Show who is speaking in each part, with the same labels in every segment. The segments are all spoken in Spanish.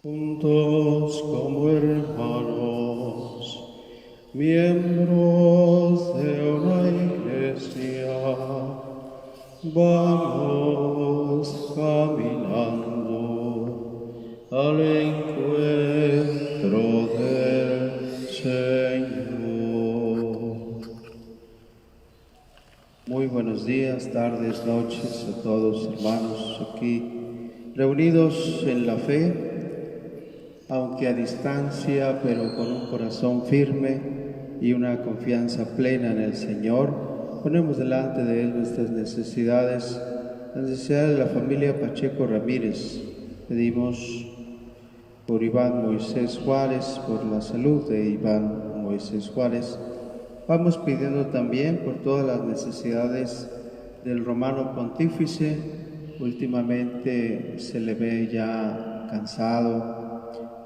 Speaker 1: Juntos como hermanos, miembros de una iglesia, vamos caminando al encuentro del Señor. Muy buenos días, tardes, noches a todos hermanos aquí reunidos en la fe, aunque a distancia, pero con un corazón firme y una confianza plena en el Señor. Ponemos delante de Él nuestras necesidades, las necesidades de la familia Pacheco Ramírez. Pedimos por Iván Moisés Juárez, por la salud de Iván Moisés Juárez. Vamos pidiendo también por todas las necesidades del romano pontífice. Últimamente se le ve ya cansado.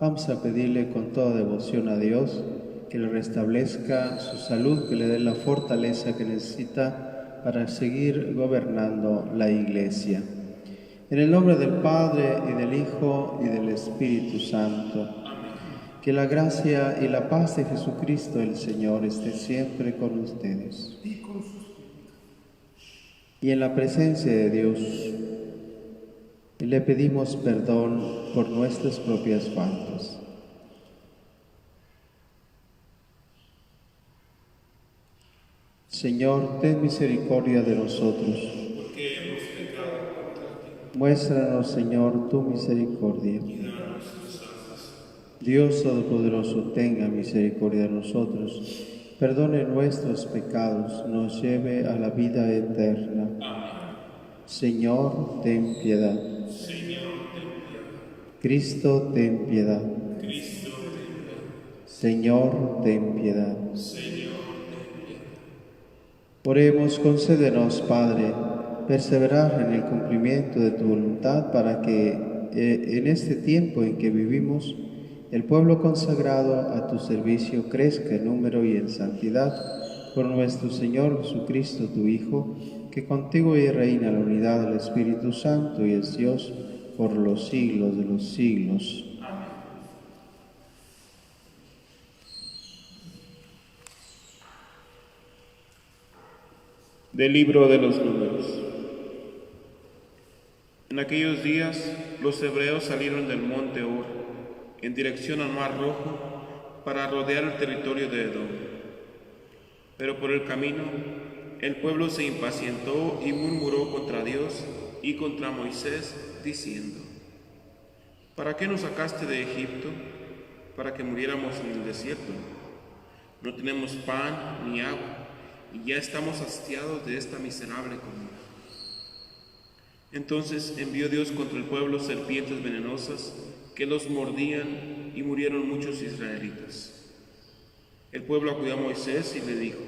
Speaker 1: Vamos a pedirle con toda devoción a Dios que le restablezca su salud, que le dé la fortaleza que necesita para seguir gobernando la Iglesia. En el nombre del Padre, y del Hijo, y del Espíritu Santo. Que la gracia y la paz de Jesucristo el Señor esté siempre con ustedes. Y en la presencia de Dios le pedimos perdón por nuestras propias faltas. Señor, ten misericordia de nosotros.
Speaker 2: Porque hemos pecado contra ti.
Speaker 1: Muéstranos, Señor, tu misericordia.
Speaker 2: Y danos tus santas.
Speaker 1: Dios Todopoderoso, tenga misericordia de nosotros, perdone nuestros pecados, nos lleve a la vida eterna.
Speaker 2: Amén.
Speaker 1: Señor, ten piedad.
Speaker 2: Señor, ten piedad.
Speaker 1: Cristo, ten piedad.
Speaker 2: Cristo, ten piedad.
Speaker 1: Señor, ten piedad.
Speaker 2: Señor, ten piedad.
Speaker 1: Oremos, concédenos, Padre, perseverar en el cumplimiento de tu voluntad para que en este tiempo en que vivimos, el pueblo consagrado a tu servicio crezca en número y en santidad, por nuestro Señor Jesucristo, tu Hijo, que contigo y reina la unidad del Espíritu Santo y es Dios por los siglos de los siglos.
Speaker 2: Amén. Del libro de los Números. En aquellos días los hebreos salieron del monte Hor en dirección al Mar Rojo para rodear el territorio de Edom. Pero por el camino el pueblo se impacientó y murmuró contra Dios y contra Moisés, diciendo: ¿Para qué nos sacaste de Egipto? ¿Para que muriéramos en el desierto? No tenemos pan ni agua, y ya estamos hastiados de esta miserable comida. Entonces envió Dios contra el pueblo serpientes venenosas que los mordían, y murieron muchos israelitas. El pueblo acudió a Moisés y le dijo: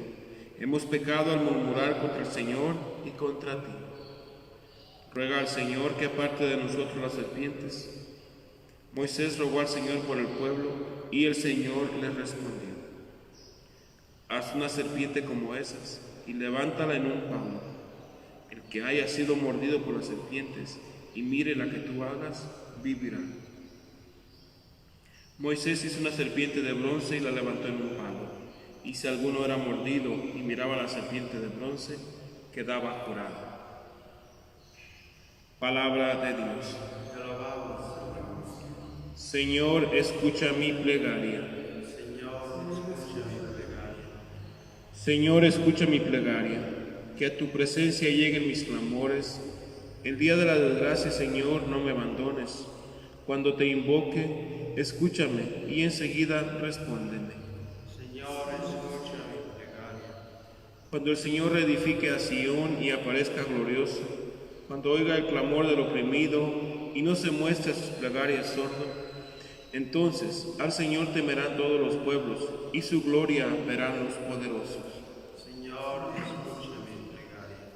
Speaker 2: hemos pecado al murmurar contra el Señor y contra ti. Ruega al Señor que aparte de nosotros las serpientes. Moisés rogó al Señor por el pueblo, y el Señor le respondió: haz una serpiente como esas, y levántala en un palo. El que haya sido mordido por las serpientes, y mire la que tú hagas, vivirá. Moisés hizo una serpiente de bronce y la levantó en un palo. Y si alguno era mordido y miraba la serpiente de bronce, quedaba curado. Palabra de Dios. Señor, escucha mi plegaria. Señor, escucha mi plegaria. Que a tu presencia lleguen mis clamores. El día de la desgracia, Señor, no me abandones. Cuando te invoque, escúchame y enseguida respóndeme.
Speaker 3: Señor, escucha mi plegaria.
Speaker 2: Cuando el Señor reedifique a Sión y aparezca glorioso, cuando oiga el clamor del oprimido y no se muestre a sus plegarias sordo, entonces al Señor temerán todos los pueblos y su gloria verán los poderosos.
Speaker 3: Señor, escucha mi plegaria.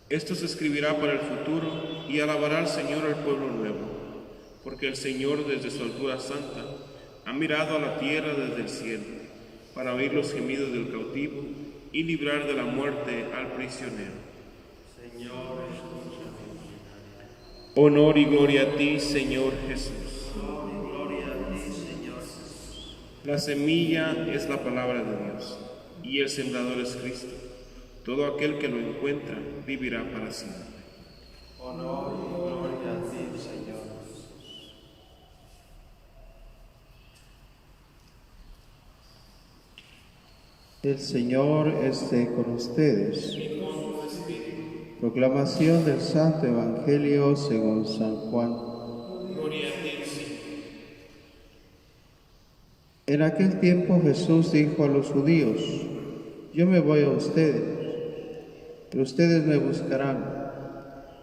Speaker 2: Esto se escribirá para el futuro y alabará al Señor al pueblo nuevo, porque el Señor desde su altura santa ha mirado a la tierra desde el cielo para oír los gemidos del cautivo y librar de la muerte al prisionero.
Speaker 3: Señor, escucha mi plegaria.
Speaker 2: Honor y gloria a ti, Señor Jesús.
Speaker 3: Honor y gloria
Speaker 2: La semilla es la palabra de Dios, y el sembrador es Cristo. Todo aquel que lo encuentra vivirá para siempre.
Speaker 3: Honor y gloria a ti, Señor Jesús.
Speaker 1: El Señor esté con ustedes. Proclamación del Santo Evangelio según San Juan.
Speaker 2: Gloria a ti, Señor.
Speaker 1: En aquel tiempo Jesús dijo a los judíos: yo me voy a ustedes, pero ustedes me buscarán,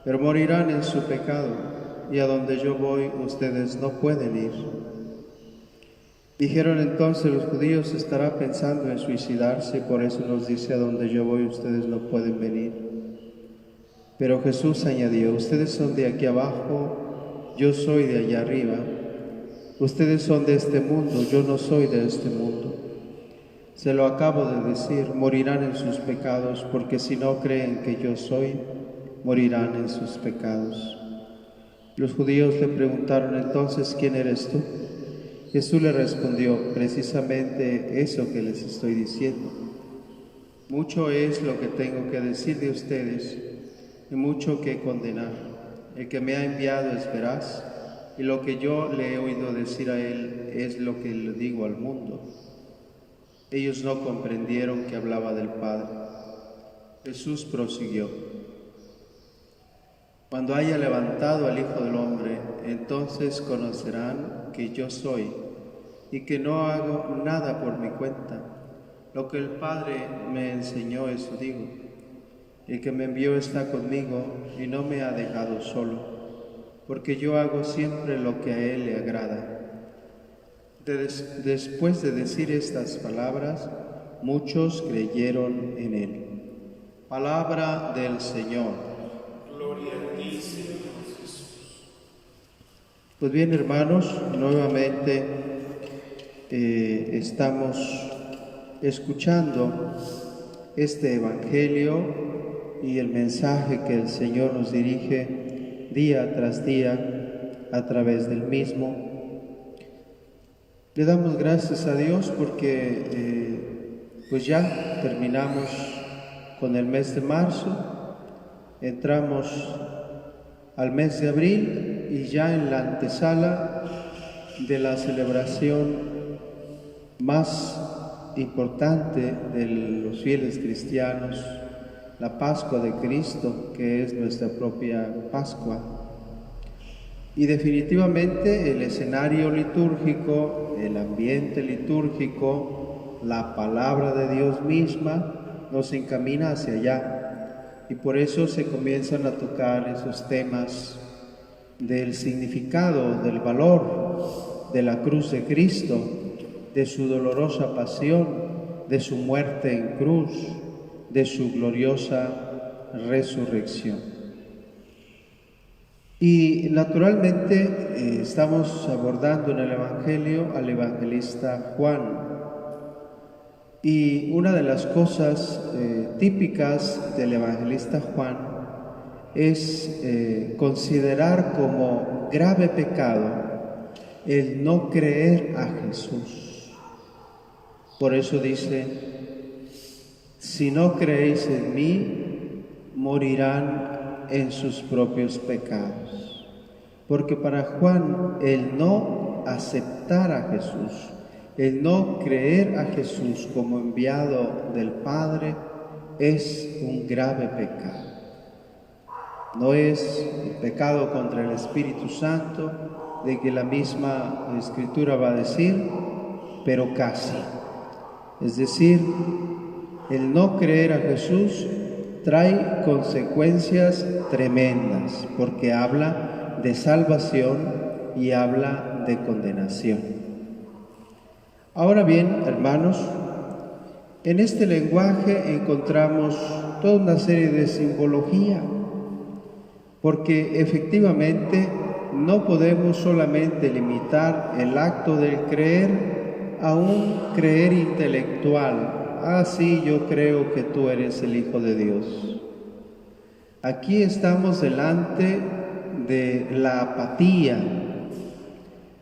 Speaker 1: pero morirán en su pecado, y a donde yo voy ustedes no pueden ir. Dijeron entonces los judíos: estará pensando en suicidarse, y por eso nos dice: a donde yo voy ustedes no pueden venir. Pero Jesús añadió: ustedes son de aquí abajo, yo soy de allá arriba. Ustedes son de este mundo, yo no soy de este mundo. Se lo acabo de decir, morirán en sus pecados, porque si no creen que yo soy, morirán en sus pecados. Los judíos le preguntaron entonces: ¿quién eres tú? Jesús le respondió: precisamente eso que les estoy diciendo. Mucho es lo que tengo que decir de ustedes, y mucho que condenar. El que me ha enviado es veraz, y lo que yo le he oído decir a él es lo que le digo al mundo. Ellos no comprendieron que hablaba del Padre. Jesús prosiguió: cuando haya levantado al Hijo del Hombre, entonces conocerán que yo soy, y que no hago nada por mi cuenta. Lo que el Padre me enseñó, eso digo. El que me envió está conmigo y no me ha dejado solo, porque yo hago siempre lo que a Él le agrada. Después de decir estas palabras, muchos creyeron en Él. Palabra del Señor.
Speaker 2: Gloria a ti, Señor Jesús.
Speaker 1: Pues bien, hermanos, nuevamente estamos escuchando este Evangelio y el mensaje que el Señor nos dirige día tras día a través del mismo. Le damos gracias a Dios porque pues ya terminamos con el mes de marzo, entramos al mes de abril y ya en la antesala de la celebración más importante de los fieles cristianos, la Pascua de Cristo, que es nuestra propia Pascua. Y definitivamente el escenario litúrgico, el ambiente litúrgico, la palabra de Dios misma nos encamina hacia allá. Y por eso se comienzan a tocar esos temas del significado, del valor de la cruz de Cristo, de su dolorosa pasión, de su muerte en cruz, de su gloriosa resurrección. Y naturalmente estamos abordando en el Evangelio al evangelista Juan. Y una de las cosas típicas del evangelista Juan es considerar como grave pecado el no creer a Jesús. Por eso dice: si no creéis en mí, morirán en sus propios pecados. Porque para Juan el no aceptar a Jesús, el no creer a Jesús como enviado del Padre, es un grave pecado. No es el pecado contra el Espíritu Santo, de que la misma Escritura va a decir, pero casi. Es decir, el no creer a Jesús trae consecuencias tremendas, porque habla de salvación y habla de condenación. Ahora bien, hermanos, en este lenguaje encontramos toda una serie de simbología, porque efectivamente no podemos solamente limitar el acto del creer a un creer intelectual. Ah, sí, yo creo que tú eres el Hijo de Dios. Aquí estamos delante de la apatía,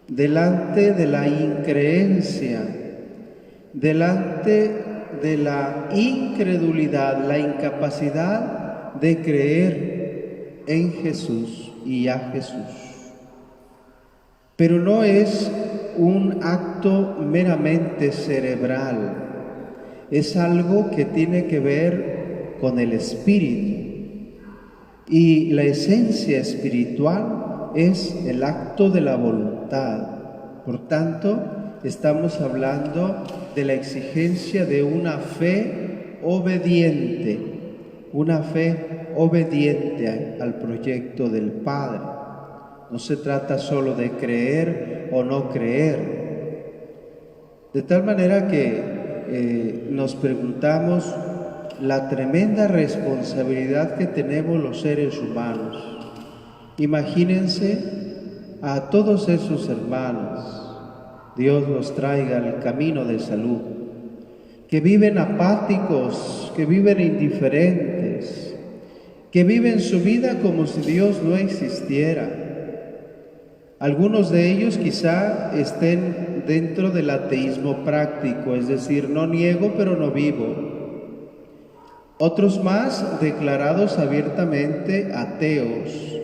Speaker 1: delante de la increencia, delante de la incredulidad, la incapacidad de creer en Jesús y a Jesús. Pero no es un acto meramente cerebral, es algo que tiene que ver con el espíritu. Y la esencia espiritual es el acto de la voluntad. Por tanto, estamos hablando de la exigencia de una fe obediente al proyecto del Padre. No se trata solo de creer o no creer. De tal manera que nos preguntamos la tremenda responsabilidad que tenemos los seres humanos. Imagínense a todos esos hermanos, Dios los traiga al camino de salud, que viven apáticos, que viven indiferentes, que viven su vida como si Dios no existiera. Algunos de ellos quizá estén dentro del ateísmo práctico, es decir, no niego pero no vivo. Otros más declarados abiertamente ateos.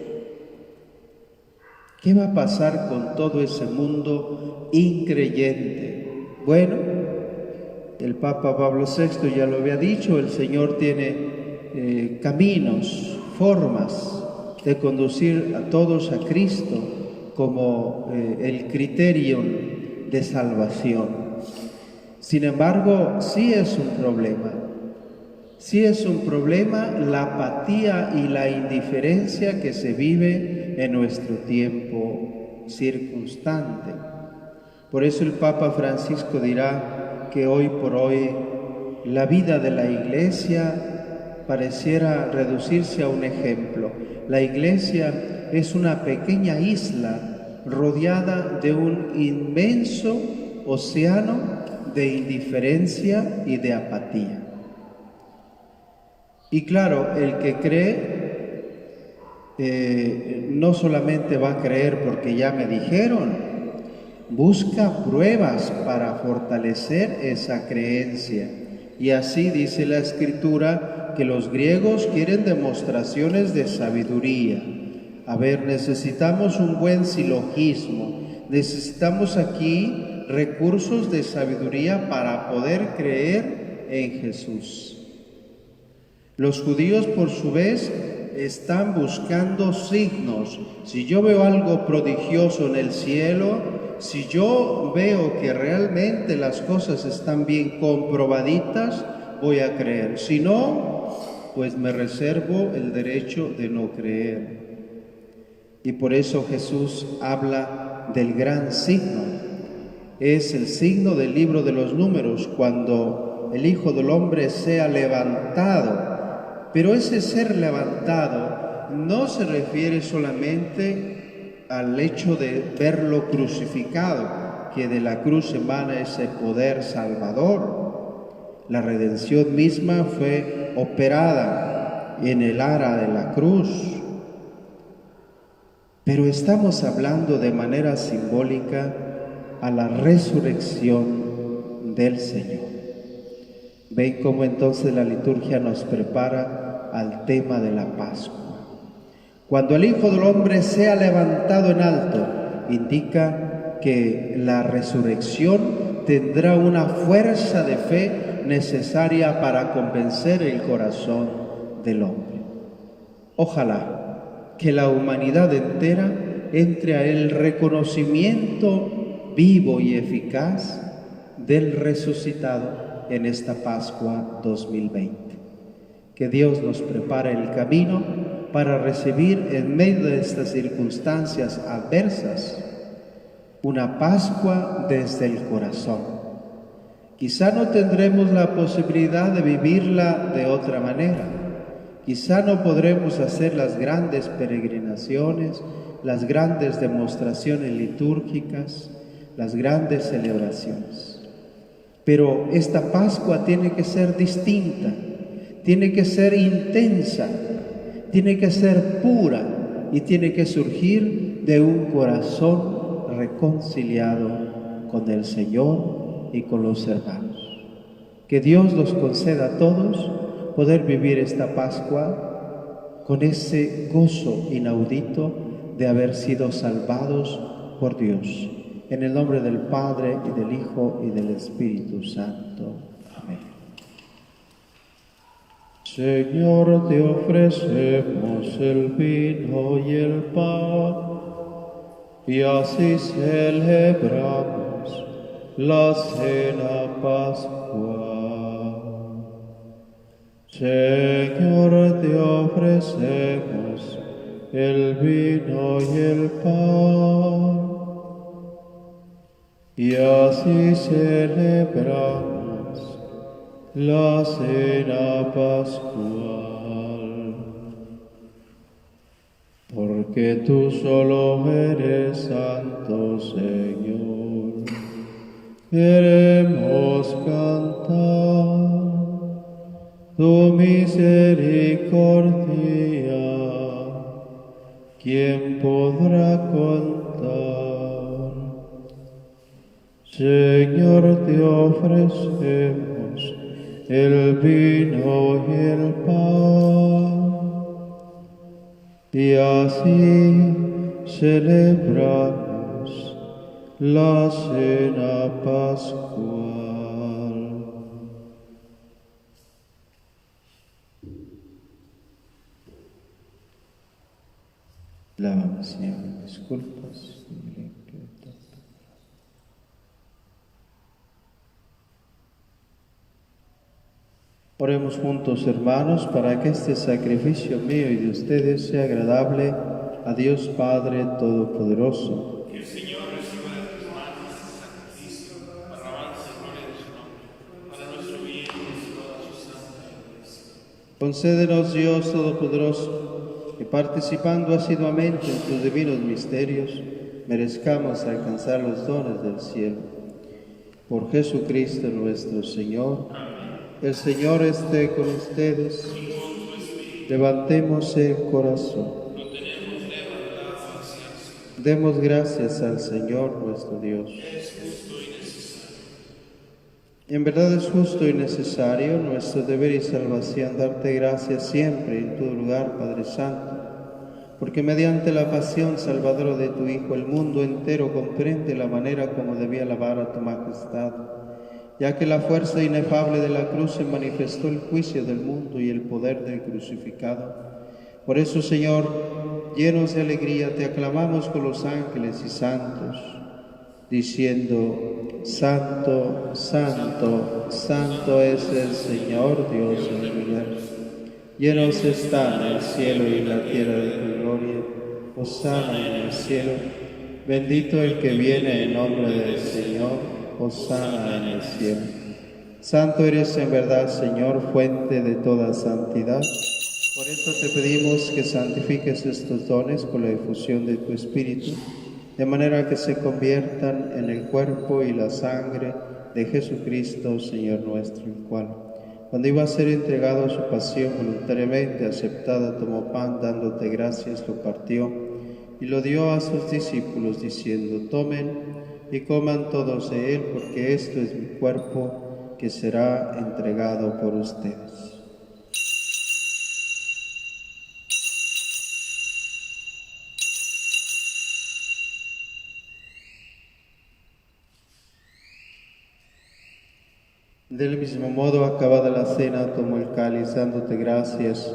Speaker 1: ¿Qué va a pasar con todo ese mundo increyente? Bueno, el Papa Pablo VI ya lo había dicho, el Señor tiene caminos, formas de conducir a todos a Cristo como el criterio de salvación. Sin embargo, sí es un problema. Sí es un problema la apatía y la indiferencia que se vive en nuestro tiempo circunstante. Por eso el Papa Francisco dirá que hoy por hoy la vida de la Iglesia pareciera reducirse a un ejemplo. La Iglesia es una pequeña isla rodeada de un inmenso océano de indiferencia y de apatía. Y claro, el que cree no solamente va a creer porque ya me dijeron, busca pruebas para fortalecer esa creencia. Y así dice la Escritura que los griegos quieren demostraciones de sabiduría. A ver, necesitamos un buen silogismo, necesitamos aquí recursos de sabiduría para poder creer en Jesús. Los judíos, por su vez, están buscando signos. Si yo veo algo prodigioso en el cielo, si yo veo que realmente las cosas están bien comprobaditas, voy a creer. Si no, pues me reservo el derecho de no creer. Y por eso Jesús habla del gran signo. Es el signo del libro de los Números, cuando el Hijo del Hombre sea levantado. Pero ese ser levantado no se refiere solamente al hecho de verlo crucificado, que de la cruz emana ese poder salvador. La redención misma fue operada en el ara de la cruz. Pero estamos hablando de manera simbólica a la resurrección del Señor. Ven cómo entonces la liturgia nos prepara al tema de la Pascua. Cuando el Hijo del Hombre sea levantado en alto, indica que la resurrección tendrá una fuerza de fe necesaria para convencer el corazón del hombre. Ojalá que la humanidad entera entre a el reconocimiento vivo y eficaz del resucitado en esta Pascua 2020. Que Dios nos prepare el camino para recibir en medio de estas circunstancias adversas una Pascua desde el corazón. Quizá no tendremos la posibilidad de vivirla de otra manera. Quizá no podremos hacer las grandes peregrinaciones, las grandes demostraciones litúrgicas, las grandes celebraciones. Pero esta Pascua tiene que ser distinta, tiene que ser intensa, tiene que ser pura y tiene que surgir de un corazón reconciliado con el Señor y con los hermanos. Que Dios nos conceda a todos poder vivir esta Pascua con ese gozo inaudito de haber sido salvados por Dios. En el nombre del Padre, y del Hijo, y del Espíritu Santo. Amén. Señor, te ofrecemos el vino y el pan, y así celebramos la cena pascual. Señor, te ofrecemos el vino y el pan, y así celebramos la cena pascual. Porque tú solo eres santo, Señor, queremos cantar tu misericordia. ¿Quién podrá contar? Señor, te ofrecemos el vino y el pan, y así celebramos la cena pascual. Lávame, Señor, disculpas. Oremos juntos, hermanos, para que este sacrificio mío y de ustedes sea agradable a Dios Padre Todopoderoso.
Speaker 2: Que el Señor reciba de tus manos este sacrificio para alabanza y gloria de su nombre, para nuestro bien y de toda su santa iglesia.
Speaker 1: Concédenos, Dios Todopoderoso, que participando asiduamente en tus divinos misterios, merezcamos alcanzar los dones del cielo. Por Jesucristo nuestro Señor. Amén. El Señor esté con ustedes. Levantemos el corazón. Demos gracias al Señor nuestro Dios. En verdad es justo y necesario, nuestro deber y salvación, darte gracias siempre en todo lugar, Padre Santo, porque mediante la pasión salvadora de tu Hijo, el mundo entero comprende la manera como debía alabar a tu majestad, ya que la fuerza inefable de la cruz se manifestó el juicio del mundo y el poder del crucificado. Por eso, Señor, llenos de alegría, te aclamamos con los ángeles y santos, diciendo: Santo, Santo, Santo es el Señor Dios del universo. Llenos están el cielo y la tierra de tu gloria. Hosana en el cielo. Bendito el que viene en nombre del Señor. Hosana en el cielo. Santo eres en verdad, Señor, fuente de toda santidad. Por eso te pedimos que santifiques estos dones con la efusión de tu Espíritu, de manera que se conviertan en el cuerpo y la sangre de Jesucristo, Señor nuestro, el cual, cuando iba a ser entregado a su pasión voluntariamente aceptada, tomó pan, dándote gracias, lo partió y lo dio a sus discípulos, diciendo: Tomen y coman todos de él, porque esto es mi cuerpo, que será entregado por ustedes. Del mismo modo, acabada la cena, tomó el cáliz, dándote gracias,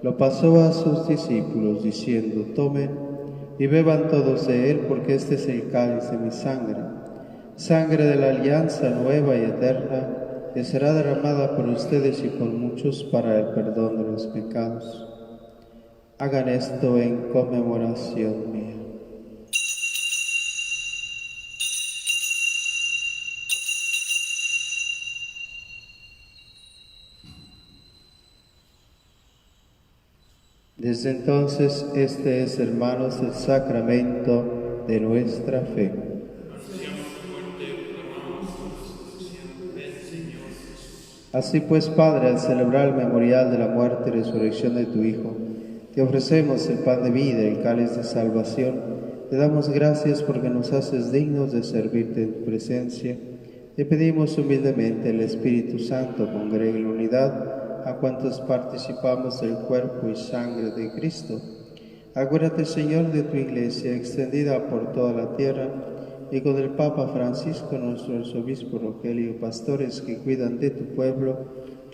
Speaker 1: lo pasó a sus discípulos, diciendo: Tomen y beban todos de él, porque este es el cáliz de mi sangre, sangre de la alianza nueva y eterna, que será derramada por ustedes y por muchos para el perdón de los pecados. Hagan esto en conmemoración mía. Desde entonces, este es, hermanos, el sacramento de nuestra fe. Así pues, Padre, al celebrar el memorial de la muerte y resurrección de tu Hijo, te ofrecemos el pan de vida y el cáliz de salvación. Te damos gracias porque nos haces dignos de servirte en tu presencia. Te pedimos humildemente el Espíritu Santo congregue en unidad a cuantos participamos del cuerpo y sangre de Cristo. Acuérdate, Señor, de tu Iglesia extendida por toda la tierra, y con el Papa Francisco, nuestro arzobispo Rogelio, pastores que cuidan de tu pueblo,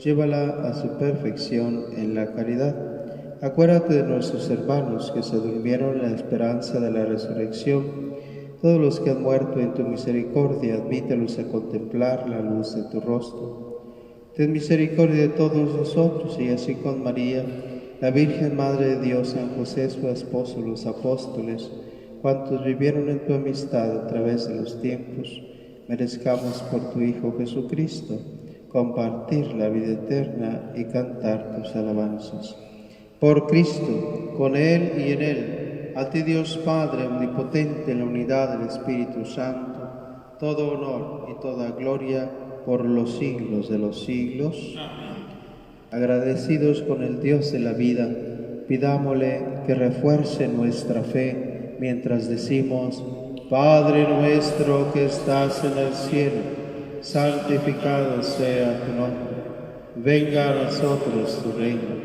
Speaker 1: llévala a su perfección en la caridad. Acuérdate de nuestros hermanos que se durmieron en la esperanza de la resurrección. Todos los que han muerto en tu misericordia, admítelos a contemplar la luz de tu rostro. Ten misericordia de todos nosotros, y así con María, la Virgen Madre de Dios, San José, su esposo, los apóstoles, cuantos vivieron en tu amistad a través de los tiempos, merezcamos por tu Hijo Jesucristo compartir la vida eterna y cantar tus alabanzas. Por Cristo, con Él y en Él, a ti Dios Padre omnipotente, en la unidad del Espíritu Santo, todo honor y toda gloria por los siglos de los siglos. Agradecidos con el Dios de la vida, pidámosle que refuerce nuestra fe mientras decimos: Padre nuestro que estás en el cielo, santificado sea tu nombre. Venga a nosotros tu reino.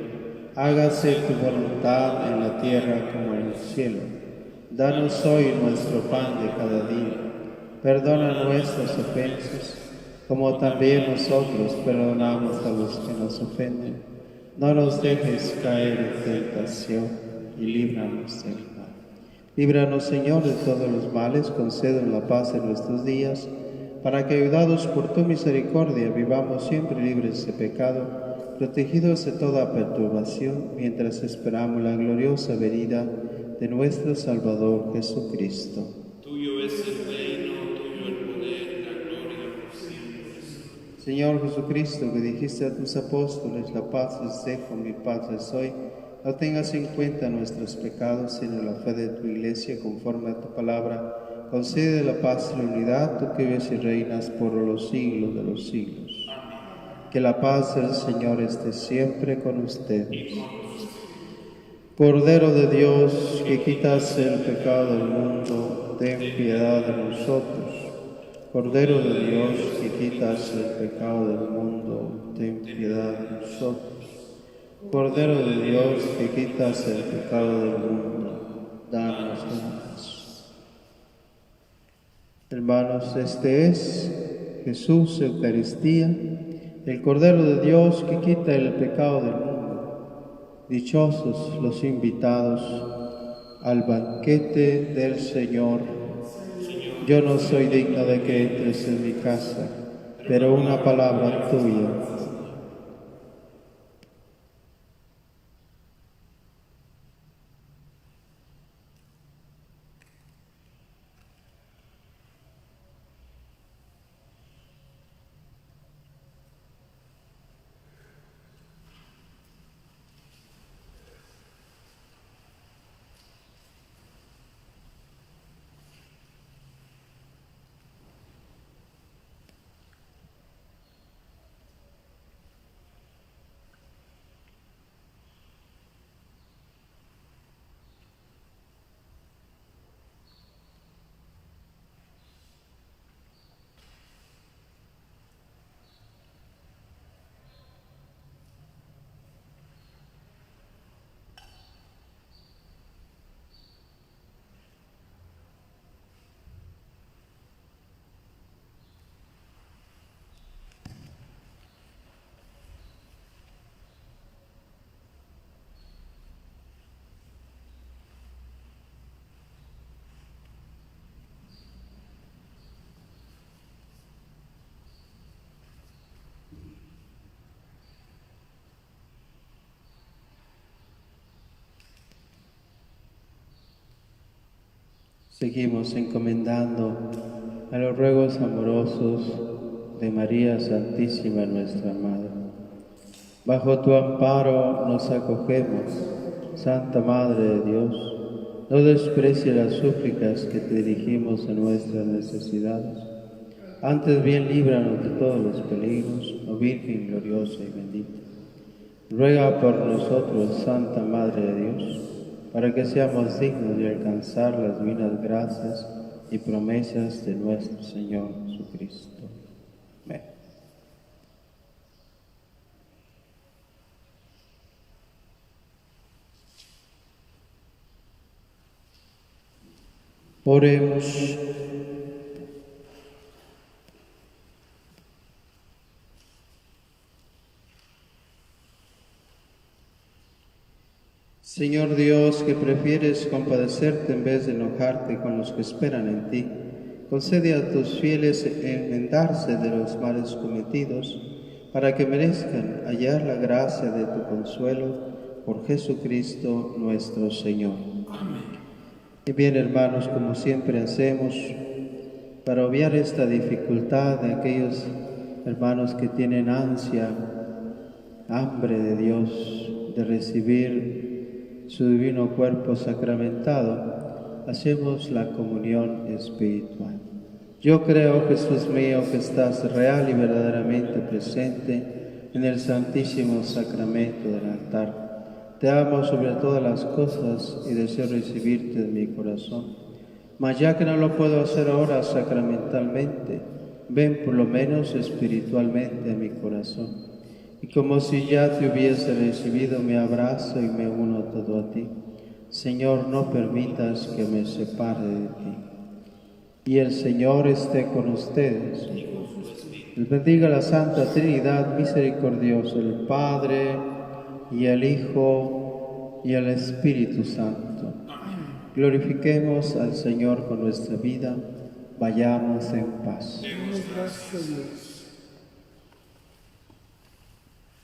Speaker 1: Hágase tu voluntad en la tierra como en el cielo. Danos hoy nuestro pan de cada día. Perdona nuestras ofensas, como también nosotros perdonamos a los que nos ofenden. No nos dejes caer en tentación y líbranos del mal. Líbranos, Señor, de todos los males, concédenos la paz en nuestros días, para que, ayudados por tu misericordia, vivamos siempre libres de pecado, protegidos de toda perturbación, mientras esperamos la gloriosa venida de nuestro Salvador Jesucristo.
Speaker 2: Tuyo es el reino, tuyo el poder, la gloria por siempre.
Speaker 1: Señor Jesucristo, que dijiste a tus apóstoles: la paz les dejo, mi paz les doy, no tengas en cuenta nuestros pecados, sino la fe de tu Iglesia conforme a tu palabra. Concede la paz y la unidad, tú que vives y reinas por los siglos de los siglos. Que la paz del Señor esté siempre con ustedes. Cordero de Dios, que quitas el pecado del mundo, ten piedad de nosotros. Cordero de Dios, que quitas el pecado del mundo, ten piedad de nosotros. Cordero de Dios, que quitas el pecado del mundo, danos la paz. Hermanos, este es Jesús, Eucaristía, el Cordero de Dios que quita el pecado del mundo. Dichosos los invitados al banquete del Señor. Yo no soy digno de que entres en mi casa, pero una palabra tuya. Seguimos encomendando a los ruegos amorosos de María Santísima, nuestra Madre. Bajo tu amparo nos acogemos, Santa Madre de Dios. No desprecie las súplicas que te dirigimos en nuestras necesidades. Antes bien, líbranos de todos los peligros, oh Virgen gloriosa y bendita. Ruega por nosotros, Santa Madre de Dios, para que seamos dignos de alcanzar las divinas gracias y promesas de nuestro Señor Jesucristo. Amén. Oremos. Señor Dios, que prefieres compadecerte en vez de enojarte con los que esperan en ti, concede a tus fieles enmendarse de los males cometidos, para que merezcan hallar la gracia de tu consuelo por Jesucristo nuestro Señor. Amén. Y bien, hermanos, como siempre hacemos, para obviar esta dificultad de aquellos hermanos que tienen ansia, hambre de Dios, de recibir su divino cuerpo sacramentado, hacemos la comunión espiritual. Yo creo, Jesús mío, que estás real y verdaderamente presente en el santísimo sacramento del altar. Te amo sobre todas las cosas y deseo recibirte en mi corazón. Mas ya que no lo puedo hacer ahora sacramentalmente, ven por lo menos espiritualmente a mi corazón. Y como si ya te hubiese recibido, me abrazo y me uno todo a ti. Señor, no permitas que me separe de ti. Y el Señor esté con ustedes. Les bendiga la Santa Trinidad misericordiosa, el Padre, y el Hijo, y el Espíritu Santo. Glorifiquemos al Señor con nuestra vida. Vayamos en paz.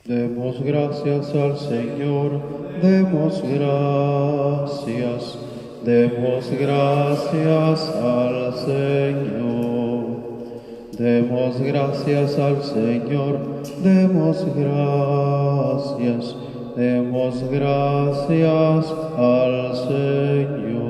Speaker 1: Demos gracias al Señor, demos gracias al Señor. Demos gracias al Señor, demos gracias al Señor.